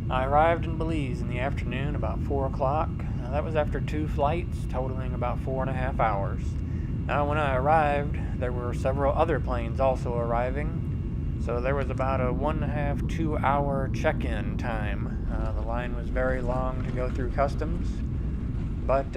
I arrived in Belize in the afternoon about 4 o'clock. That was after 2 flights, totaling about 4.5 hours. When I arrived, there were several other planes also arriving, so there was about a 1.5 to 2 hour check-in time. The line was very long to go through customs, but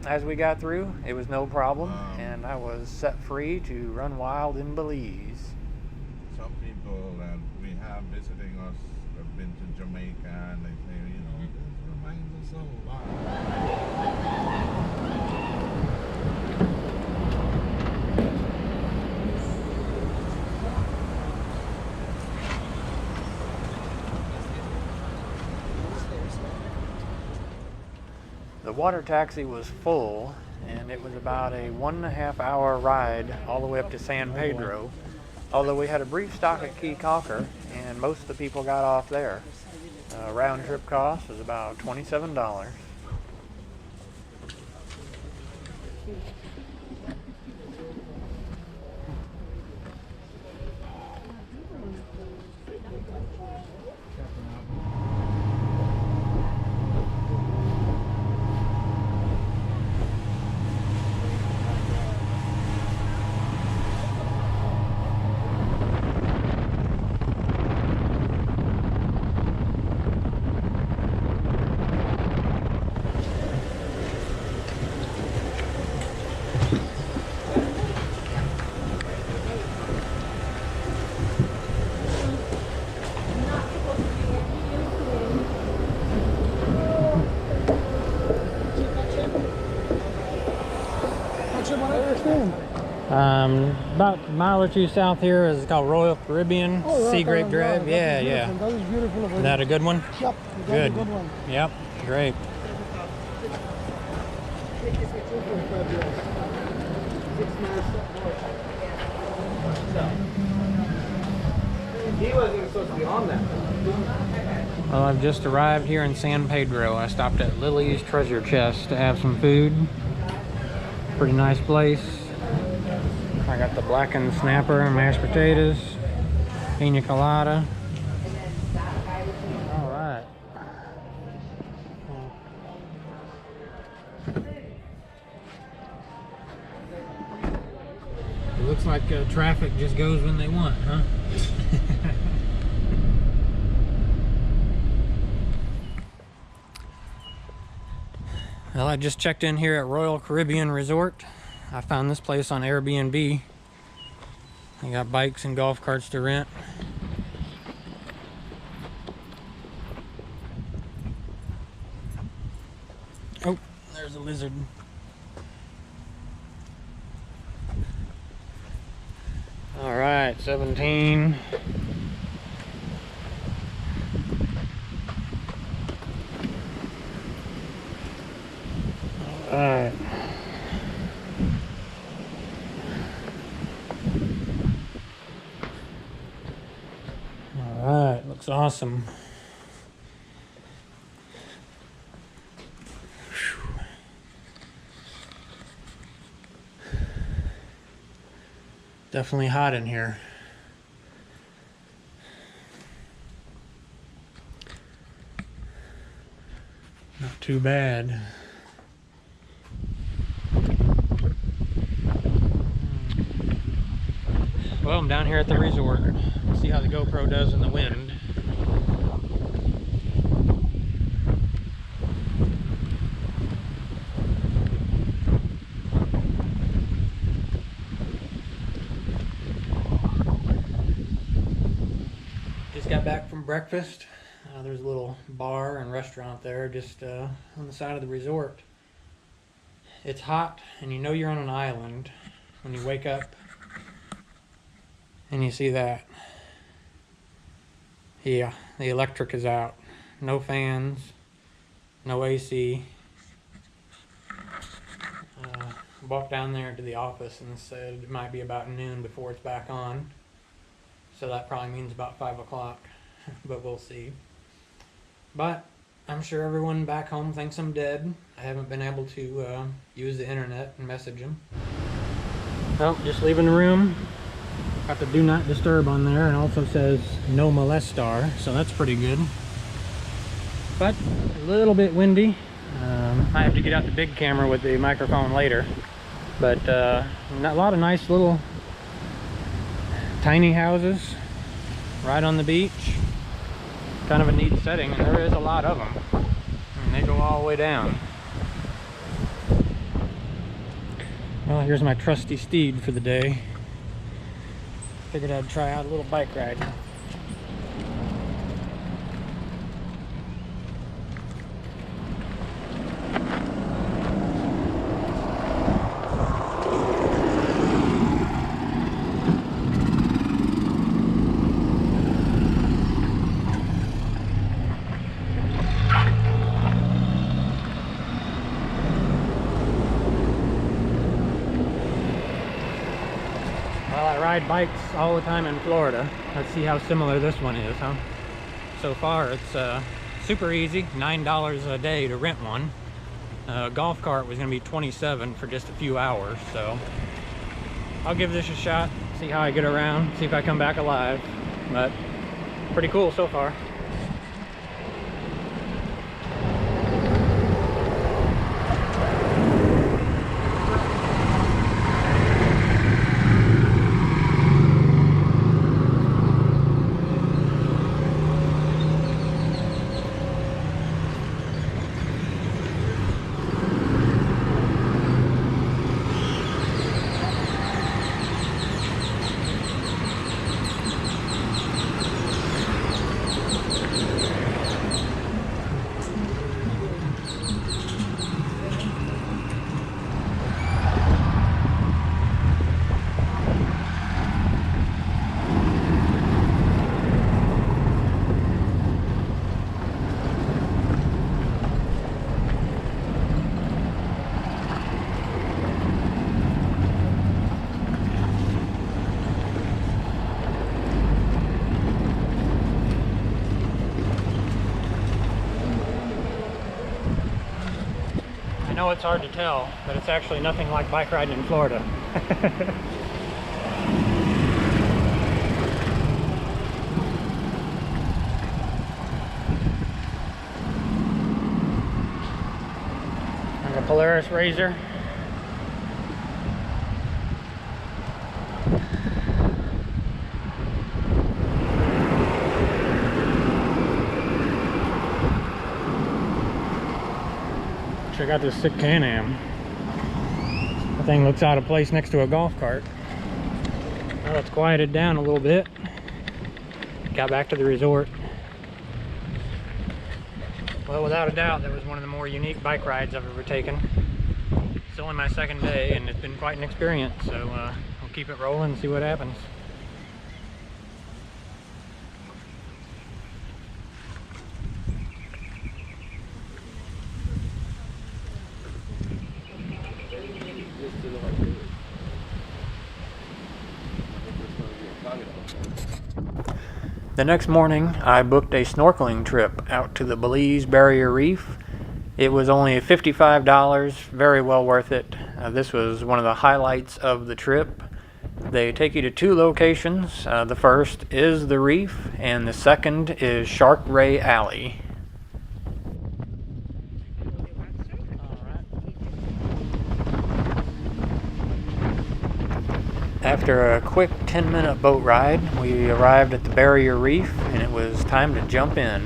as we got through, it was no problem, and I was set free to run wild in Belize. Some people that we have visiting us have been to Jamaica, and they say, you know, this reminds us of a lot. The water taxi was full, and it was about a 1.5 hour ride all the way up to San Pedro, although we had a brief stop at Key Calker, and most of the people got off there. Round trip cost was about $27. About a mile or two south here is called Royal Caribbean Sea Grape Drive. Yeah. That is beautiful. Is that a good one? Yep. Good. A good one. Yep. Great. He wasn't supposed to be on that. Well, I've just arrived here in San Pedro. I stopped at Lily's Treasure Chest to have some food. Pretty nice place. I got the blackened snapper and mashed potatoes, pina colada. All right. It looks like traffic just goes when they want, huh? Well, I just checked in here at Royal Caribbean Resort. I found this place on Airbnb. They got bikes and golf carts to rent. Oh, there's a lizard. All right, 17. All right. Alright, looks awesome. Whew. Definitely hot in here. Not too bad. Well, I'm down here at the resort. See how the GoPro does in the wind. Just got back from breakfast. There's a little bar and restaurant there just on the side of the resort. It's hot and you know you're on an island when you wake up and you see that. Yeah, the electric is out. No fans, no AC. Walked down there to the office and said it might be about noon before it's back on. So that probably means about 5 o'clock, but we'll see. But I'm sure everyone back home thinks I'm dead. I haven't been able to use the internet and message them. Oh, just leaving the room. Got the do not disturb on there, and also says no molestar, so that's pretty good. But a little bit windy. I have to get out the big camera with the microphone later. But a lot of nice little tiny houses right on the beach. Kind of a neat setting, and there is a lot of them. And they go all the way down. Well, here's my trusty steed for the day. Figured I'd try out a little bike ride. Ride bikes all the time in Florida. Let's see how similar this one is, huh? So far it's super easy, $9 a day to rent one. Golf cart was going to be $27 for just a few hours, so I'll give this a shot, see how I get around, see if I come back alive. But pretty cool so far. I know it's hard to tell, but it's actually nothing like bike riding in Florida. And a Polaris Razor. Check out this sick Can-Am. The thing looks out of place next to a golf cart. Well, it's quieted down a little bit. Got back to the resort. Well, without a doubt, that was one of the more unique bike rides I've ever taken. It's only my second day, and it's been quite an experience, so I'll keep it rolling and see what happens. The next morning, I booked a snorkeling trip out to the Belize barrier reef. It was only $55, very well worth it. This was one of the highlights of the trip. They take you to two locations. The first is the reef, and the second is Shark Ray Alley. After a quick 10-minute boat ride, we arrived at the barrier reef, and it was time to jump in.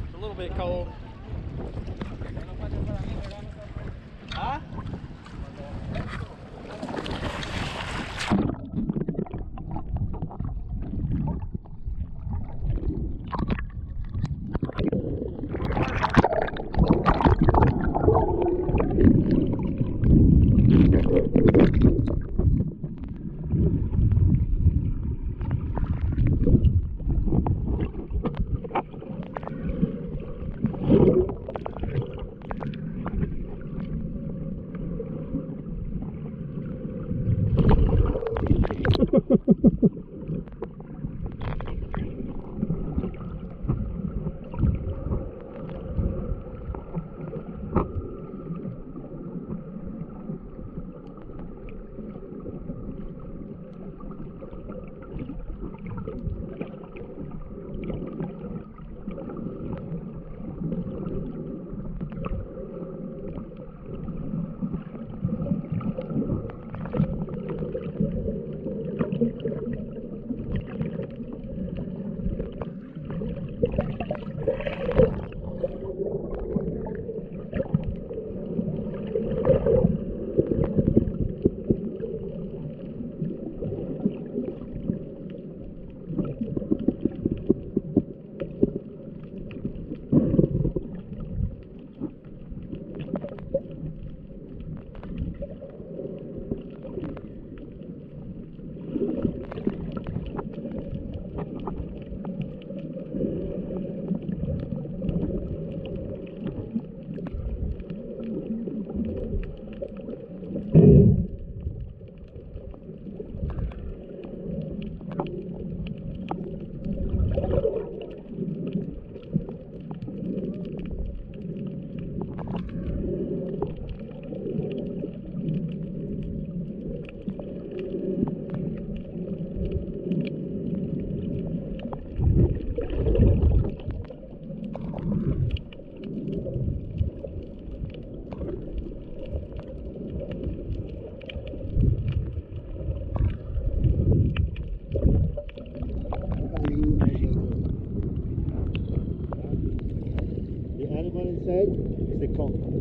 It's a little bit cold. Huh?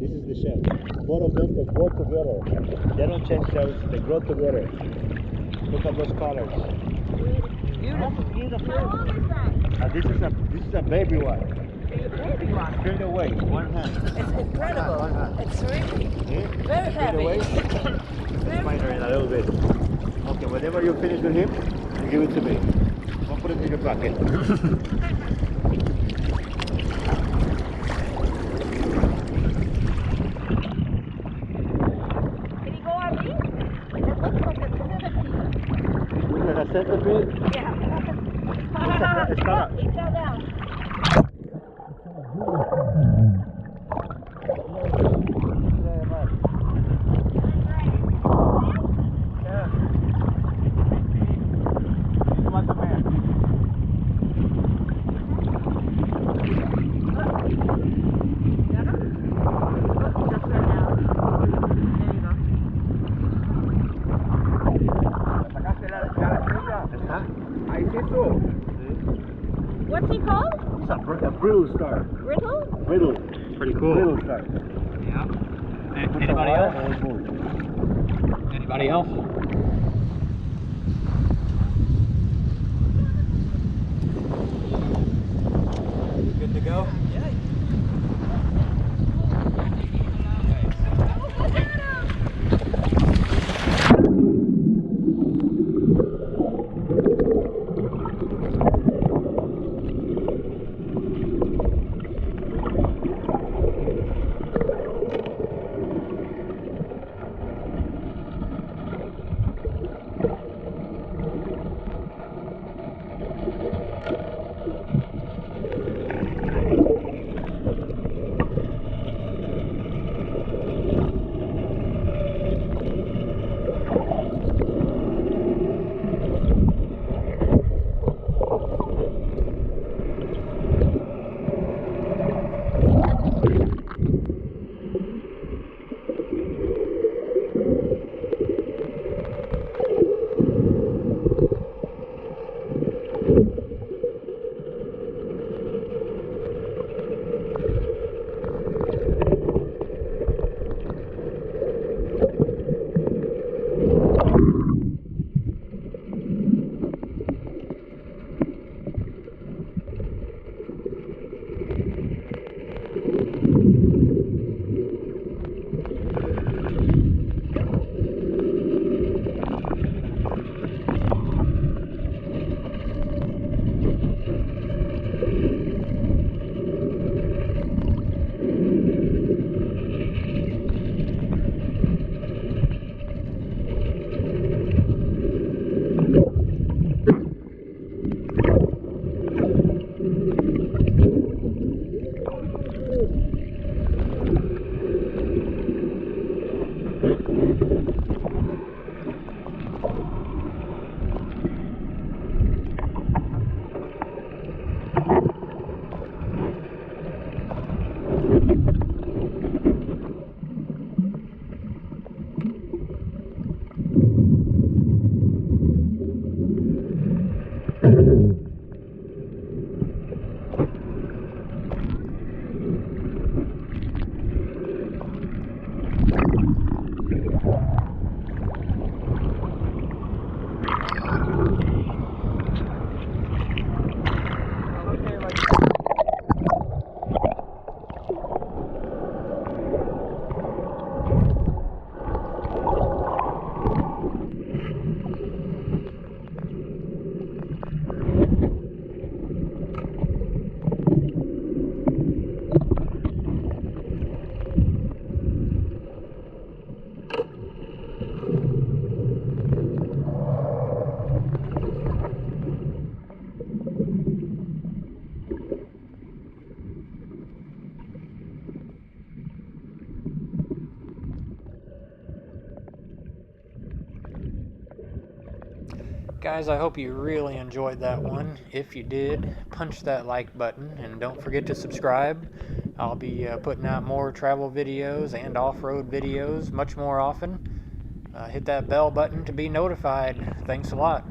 This is the shell. Both of them, they grow together. They don't change shells, they grow together. Look at those colors. Beautiful. Beautiful. How old is that? This is a baby one. A baby one. Straight away, one hand. It's incredible. One hand. It's really Yeah? very Straight heavy. away. Minor in a little bit. Okay, whenever you finish with him, you give it to me. I'll put it in your pocket. Can you go on me? It looks like a centipede. Look at a centipede. Yeah. It's not. He fell down. What's he called? It's a brittle star. Brittle? Brittle. Pretty cool. Brittle star. Yeah. Anybody else? Anybody else? Good to go? Yeah. Guys, I hope you really enjoyed that one. If you did, punch that like button and don't forget to subscribe. I'll be putting out more travel videos and off-road videos much more often. Hit that bell button to be notified. Thanks a lot.